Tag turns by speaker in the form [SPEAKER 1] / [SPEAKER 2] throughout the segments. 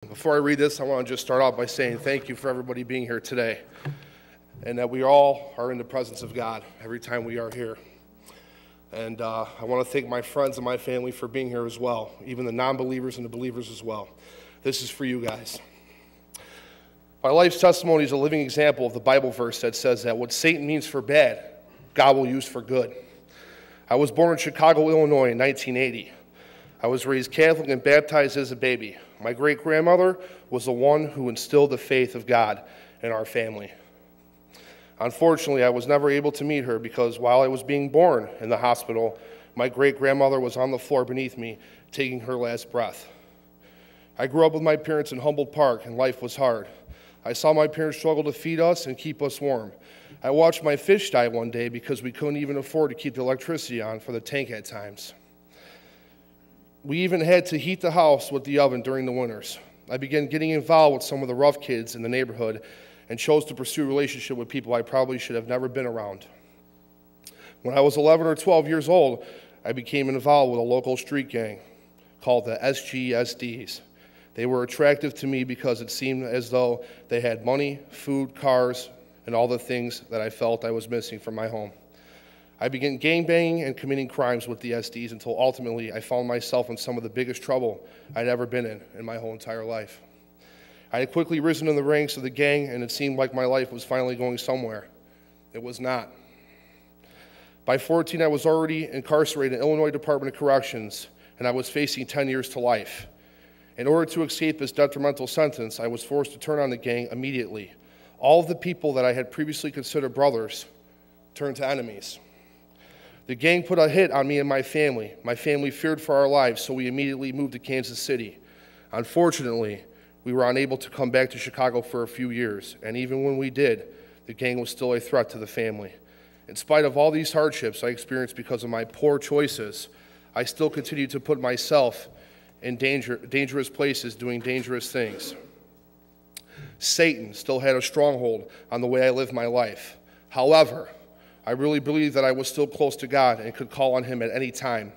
[SPEAKER 1] Before I read this, I want to just start off by saying thank you for everybody being here today, and that we all are in the presence of God every time we are here. And I want to thank my friends and my family for being here as well, even the non-believers and the believers as well. This is for you guys. My life's testimony is a living example of the Bible verse that says that what Satan means for bad, God will use for good. I was born in Chicago, Illinois in 1980. I was raised Catholic and baptized as a baby. My great-grandmother was the one who instilled the faith of God in our family. Unfortunately, I was never able to meet her because while I was being born in the hospital, my great-grandmother was on the floor beneath me, taking her last breath. I grew up with my parents in Humboldt Park, and life was hard. I saw my parents struggle to feed us and keep us warm. I watched my fish die one day because we couldn't even afford to keep the electricity on for the tank at times. We even had to heat the house with the oven during the winters. I began getting involved with some of the rough kids in the neighborhood and chose to pursue a relationship with people I probably should have never been around. When I was 11 or 12 years old, I became involved with a local street gang called the SGSDs. They were attractive to me because it seemed as though they had money, food, cars, and all the things that I felt I was missing from my home. I began gangbanging and committing crimes with the SDs until ultimately I found myself in some of the biggest trouble I'd ever been in my whole entire life. I had quickly risen in the ranks of the gang, and it seemed like my life was finally going somewhere. It was not. By 14, I was already incarcerated in Illinois Department of Corrections, and I was facing 10 years to life. In order to escape this detrimental sentence, I was forced to turn on the gang immediately. All of the people that I had previously considered brothers turned to enemies. The gang put a hit on me and my family. My family feared for our lives, so we immediately moved to Kansas City. Unfortunately, we were unable to come back to Chicago for a few years, and even when we did, the gang was still a threat to the family. In spite of all these hardships I experienced because of my poor choices, I still continued to put myself in dangerous places doing dangerous things. Satan still had a stronghold on the way I lived my life. However, I really believed that I was still close to God and could call on Him at any time.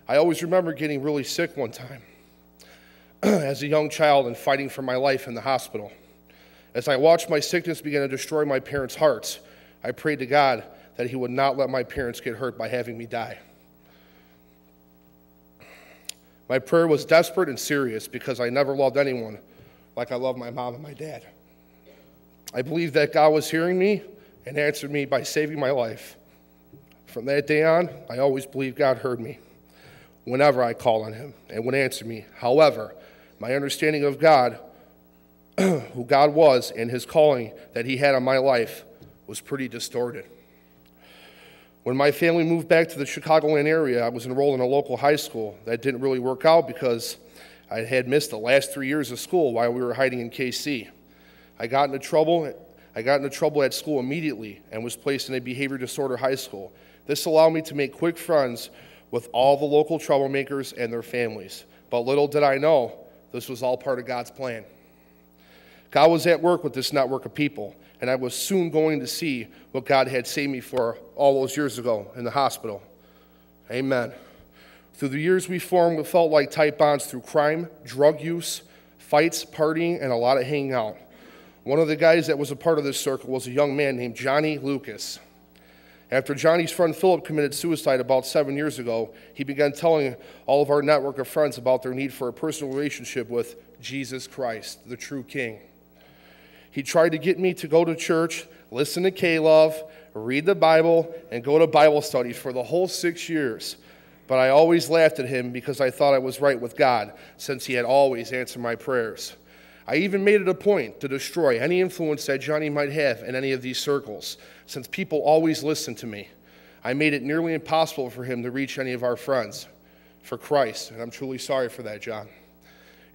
[SPEAKER 1] I always remember getting really sick one time as a young child and fighting for my life in the hospital. As I watched my sickness begin to destroy my parents' hearts, I prayed to God that He would not let my parents get hurt by having me die. My prayer was desperate and serious because I never loved anyone like I loved my mom and my dad. I believed that God was hearing me and answered me by saving my life. From that day on, I always believed God heard me whenever I called on Him and would answer me. However, my understanding of God, who God was, and His calling that He had on my life was pretty distorted. When my family moved back to the Chicagoland area, I was enrolled in a local high school. That didn't really work out because I had missed the last 3 years of school while we were hiding in KC. I got into trouble at school immediately and was placed in a behavior disorder high school. This allowed me to make quick friends with all the local troublemakers and their families. But little did I know, this was all part of God's plan. God was at work with this network of people, and I was soon going to see what God had saved me for all those years ago in the hospital. Amen. Through the years we formed what felt like tight bonds through crime, drug use, fights, partying, and a lot of hanging out. One of the guys that was a part of this circle was a young man named Johnny Lucas. After Johnny's friend Philip committed suicide about 7 years ago, he began telling all of our network of friends about their need for a personal relationship with Jesus Christ, the true King. He tried to get me to go to church, listen to K-Love, read the Bible, and go to Bible studies for the whole 6 years. But I always laughed at him because I thought I was right with God, since He had always answered my prayers. I even made it a point to destroy any influence that Johnny might have in any of these circles, since people always listened to me. I made it nearly impossible for him to reach any of our friends for Christ, and I'm truly sorry for that, John.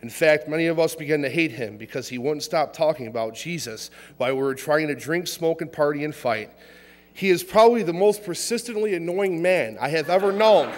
[SPEAKER 1] In fact, many of us began to hate him because he wouldn't stop talking about Jesus while we were trying to drink, smoke, and party and fight. He is probably the most persistently annoying man I have ever known.